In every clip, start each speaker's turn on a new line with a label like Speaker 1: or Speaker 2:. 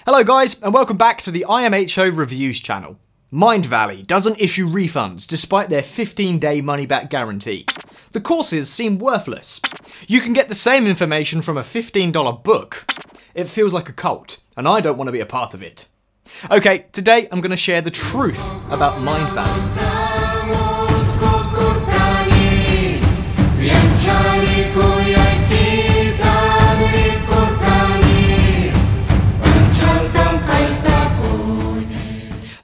Speaker 1: Hello guys, and welcome back to the IMHO Reviews channel. Mindvalley doesn't issue refunds despite their 15-day money-back guarantee. The courses seem worthless. You can get the same information from a $15 book. It feels like a cult, and I don't want to be a part of it. Okay, today I'm going to share the truth about Mindvalley.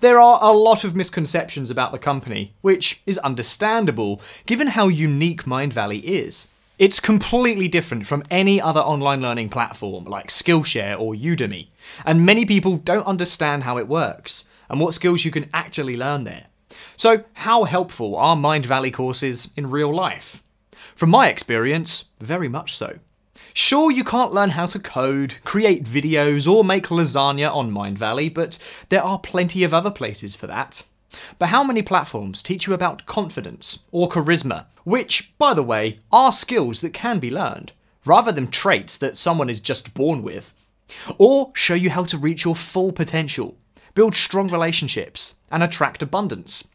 Speaker 1: There are a lot of misconceptions about the company, which is understandable given how unique Mindvalley is. It's completely different from any other online learning platform like Skillshare or Udemy, and many people don't understand how it works and what skills you can actually learn there. So how helpful are Mindvalley courses in real life? From my experience, very much so. Sure, you can't learn how to code, create videos, or make lasagna on Mindvalley, but there are plenty of other places for that. But how many platforms teach you about confidence or charisma, which, by the way, are skills that can be learned, rather than traits that someone is just born with? Or show you how to reach your full potential, build strong relationships, and attract abundance?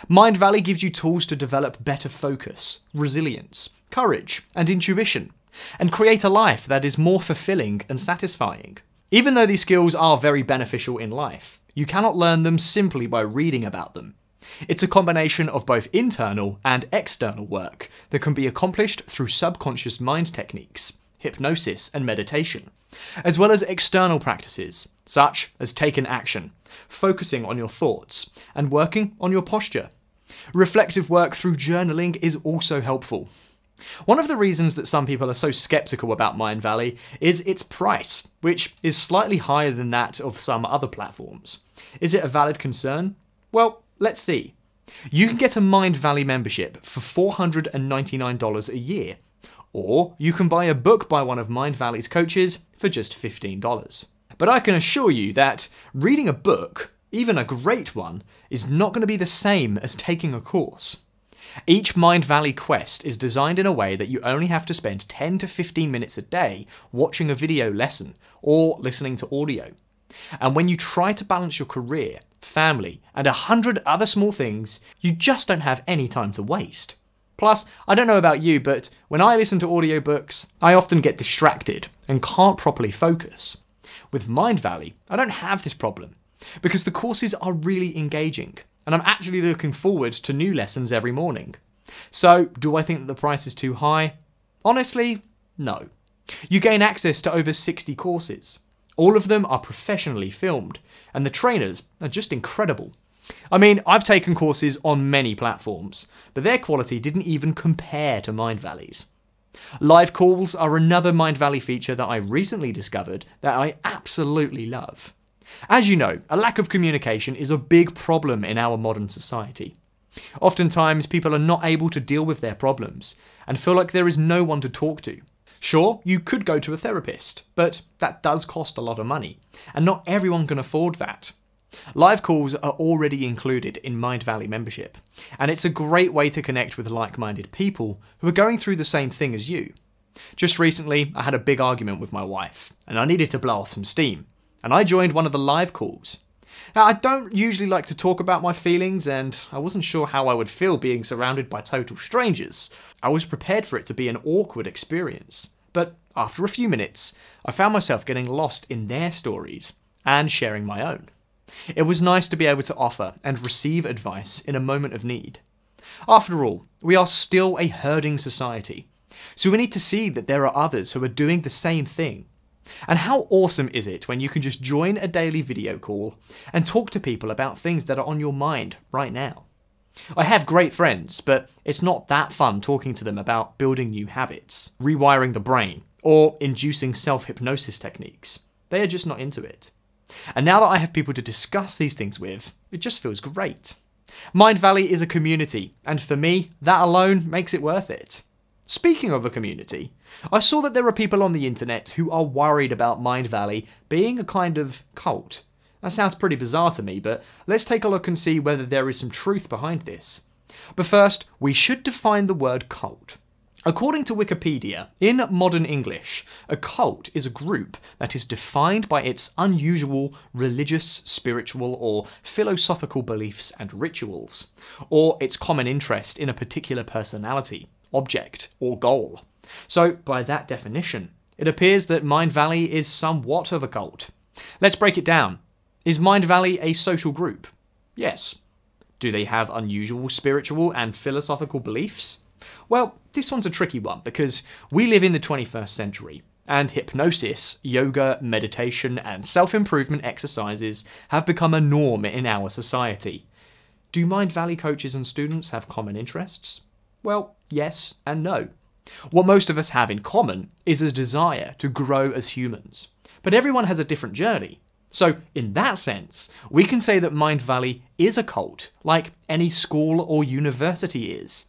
Speaker 1: Mindvalley gives you tools to develop better focus, resilience, courage, and intuition, and create a life that is more fulfilling and satisfying. Even though these skills are very beneficial in life, you cannot learn them simply by reading about them. It's a combination of both internal and external work that can be accomplished through subconscious mind techniques, hypnosis and meditation, as well as external practices, such as taking action, focusing on your thoughts, and working on your posture. Reflective work through journaling is also helpful. One of the reasons that some people are so skeptical about Mindvalley is its price, which is slightly higher than that of some other platforms. Is it a valid concern? Well, let's see. You can get a Mindvalley membership for $499 a year, or you can buy a book by one of Mindvalley's coaches for just $15. But I can assure you that reading a book, even a great one, is not going to be the same as taking a course. Each Mindvalley Quest is designed in a way that you only have to spend 10 to 15 minutes a day watching a video lesson or listening to audio. And when you try to balance your career, family, and 100 other small things, you just don't have any time to waste. Plus, I don't know about you, but when I listen to audiobooks, I often get distracted and can't properly focus. With Mindvalley, I don't have this problem, because the courses are really engaging, and I'm actually looking forward to new lessons every morning. So, do I think that the price is too high? Honestly, no. You gain access to over 60 courses. All of them are professionally filmed, and the trainers are just incredible. I mean, I've taken courses on many platforms, but their quality didn't even compare to Mindvalley's. Live calls are another Mindvalley feature that I recently discovered that I absolutely love. As you know, a lack of communication is a big problem in our modern society. Oftentimes, people are not able to deal with their problems and feel like there is no one to talk to. Sure, you could go to a therapist, but that does cost a lot of money, and not everyone can afford that. Live calls are already included in Mindvalley membership, and it's a great way to connect with like-minded people who are going through the same thing as you. Just recently, I had a big argument with my wife, and I needed to blow off some steam, and I joined one of the live calls. Now, I don't usually like to talk about my feelings, and I wasn't sure how I would feel being surrounded by total strangers. I was prepared for it to be an awkward experience, but after a few minutes, I found myself getting lost in their stories and sharing my own. It was nice to be able to offer and receive advice in a moment of need. After all, we are still a herding society, so we need to see that there are others who are doing the same thing. And how awesome is it when you can just join a daily video call and talk to people about things that are on your mind right now? I have great friends, but it's not that fun talking to them about building new habits, rewiring the brain, or inducing self-hypnosis techniques. They are just not into it. And now that I have people to discuss these things with, it just feels great. Mindvalley is a community, and for me, that alone makes it worth it. Speaking of a community, I saw that there are people on the internet who are worried about Mindvalley being a kind of cult. That sounds pretty bizarre to me, but let's take a look and see whether there is some truth behind this. But first, we should define the word cult. According to Wikipedia, in modern English, a cult is a group that is defined by its unusual religious, spiritual, or philosophical beliefs and rituals, or its common interest in a particular personality, object, or goal. So, by that definition, it appears that Mindvalley is somewhat of a cult. Let's break it down. Is Mindvalley a social group? Yes. Do they have unusual spiritual and philosophical beliefs? Well, this one's a tricky one because we live in the 21st century, and hypnosis, yoga, meditation, and self-improvement exercises have become a norm in our society. Do Mindvalley coaches and students have common interests? Well, yes and no. What most of us have in common is a desire to grow as humans, but everyone has a different journey. So, in that sense, we can say that Mindvalley is a cult, like any school or university is.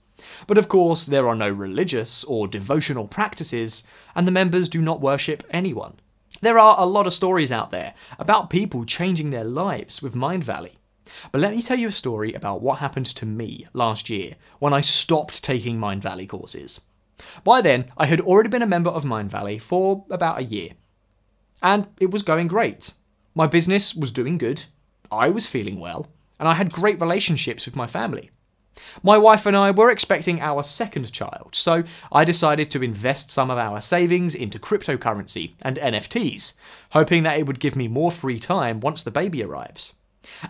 Speaker 1: But of course, there are no religious or devotional practices, and the members do not worship anyone. There are a lot of stories out there about people changing their lives with Mindvalley. But let me tell you a story about what happened to me last year when I stopped taking Mindvalley courses. By then, I had already been a member of Mindvalley for about a year. And it was going great. My business was doing good, I was feeling well, and I had great relationships with my family. My wife and I were expecting our second child, so I decided to invest some of our savings into cryptocurrency and NFTs, hoping that it would give me more free time once the baby arrives.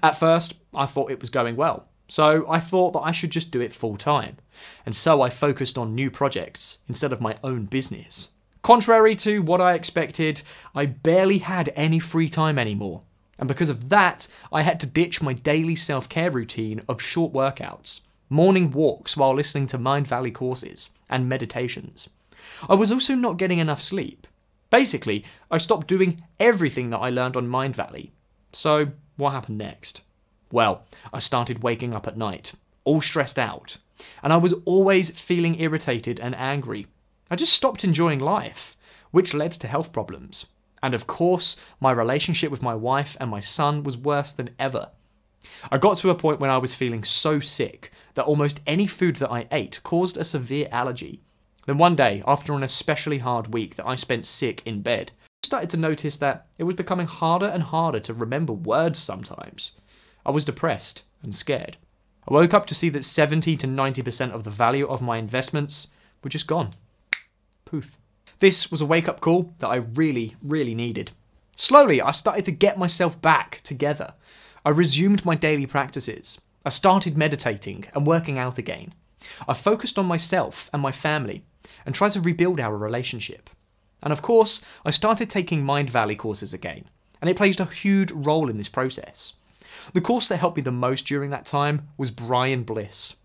Speaker 1: At first, I thought it was going well, so I thought that I should just do it full time, and so I focused on new projects instead of my own business. Contrary to what I expected, I barely had any free time anymore, and because of that, I had to ditch my daily self-care routine of short workouts, morning walks while listening to Mindvalley courses, and meditations. I was also not getting enough sleep. Basically, I stopped doing everything that I learned on Mindvalley. So, what happened next? Well, I started waking up at night, all stressed out, and I was always feeling irritated and angry. I just stopped enjoying life, which led to health problems. And of course, my relationship with my wife and my son was worse than ever. I got to a point when I was feeling so sick that almost any food that I ate caused a severe allergy. Then one day, after an especially hard week that I spent sick in bed, I started to notice that it was becoming harder and harder to remember words sometimes. I was depressed and scared. I woke up to see that 70 to 90% of the value of my investments were just gone. Poof. This was a wake-up call that I really, really needed. Slowly, I started to get myself back together. I resumed my daily practices. I started meditating and working out again. I focused on myself and my family and tried to rebuild our relationship. And of course, I started taking Mindvalley courses again, and it played a huge role in this process. The course that helped me the most during that time was Brian Bliss.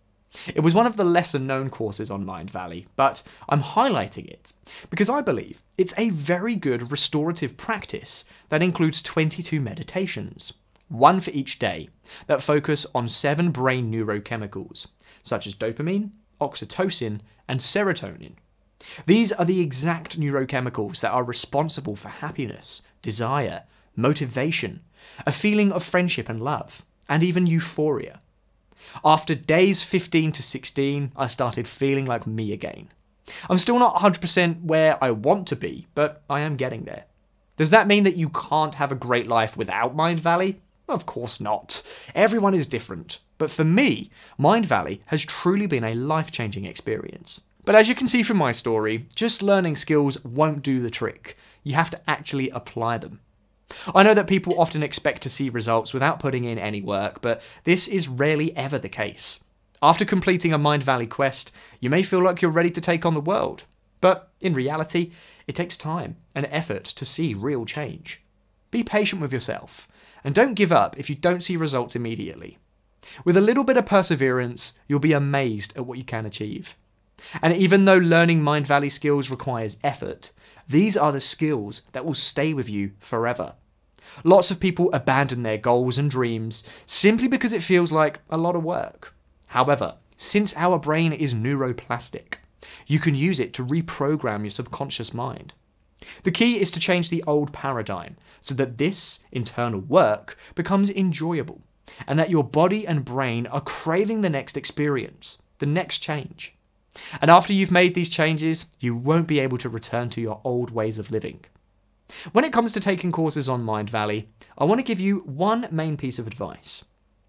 Speaker 1: It was one of the lesser known courses on Mindvalley, but I'm highlighting it because I believe it's a very good restorative practice that includes 22 meditations, one for each day, that focus on 7 brain neurochemicals, such as dopamine, oxytocin, and serotonin. These are the exact neurochemicals that are responsible for happiness, desire, motivation, a feeling of friendship and love, and even euphoria. After days 15 to 16, I started feeling like me again. I'm still not 100% where I want to be, but I am getting there. Does that mean that you can't have a great life without Mindvalley? Of course not. Everyone is different. But for me, Mindvalley has truly been a life-changing experience. But as you can see from my story, just learning skills won't do the trick. You have to actually apply them. I know that people often expect to see results without putting in any work, but this is rarely ever the case. After completing a Mindvalley quest, you may feel like you're ready to take on the world. But in reality, it takes time and effort to see real change. Be patient with yourself, and don't give up if you don't see results immediately. With a little bit of perseverance, you'll be amazed at what you can achieve. And even though learning Mindvalley skills requires effort, these are the skills that will stay with you forever. Lots of people abandon their goals and dreams simply because it feels like a lot of work. However, since our brain is neuroplastic, you can use it to reprogram your subconscious mind. The key is to change the old paradigm so that this internal work becomes enjoyable and that your body and brain are craving the next experience, the next change. And after you've made these changes, you won't be able to return to your old ways of living. When it comes to taking courses on Mindvalley, I want to give you one main piece of advice.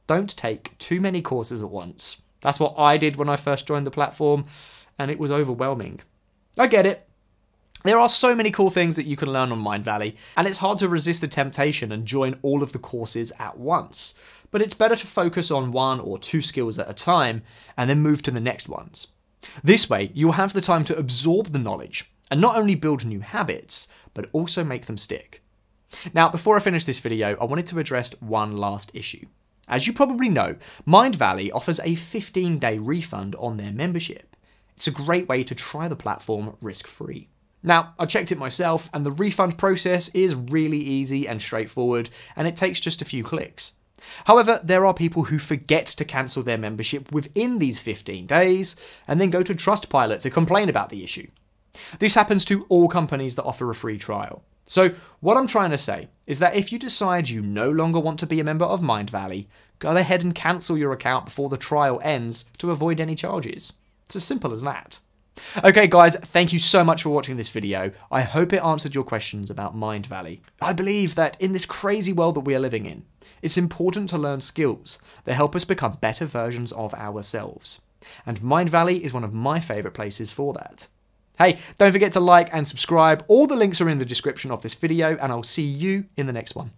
Speaker 1: Don't take too many courses at once. That's what I did when I first joined the platform, and it was overwhelming. I get it. There are so many cool things that you can learn on Mindvalley, and it's hard to resist the temptation and join all of the courses at once. But it's better to focus on 1 or 2 skills at a time, and then move to the next ones. This way, you'll have the time to absorb the knowledge, and not only build new habits, but also make them stick. Now, before I finish this video, I wanted to address one last issue. As you probably know, Mindvalley offers a 15-day refund on their membership. It's a great way to try the platform risk-free. Now, I checked it myself, and the refund process is really easy and straightforward, and it takes just a few clicks. However, there are people who forget to cancel their membership within these 15 days, and then go to Trustpilot to complain about the issue. This happens to all companies that offer a free trial. So what I'm trying to say is that if you decide you no longer want to be a member of Mindvalley, go ahead and cancel your account before the trial ends to avoid any charges. It's as simple as that. Okay guys, thank you so much for watching this video. I hope it answered your questions about Mindvalley. I believe that in this crazy world that we are living in, it's important to learn skills that help us become better versions of ourselves. And Mindvalley is one of my favourite places for that. Hey, don't forget to like and subscribe. All the links are in the description of this video, and I'll see you in the next one.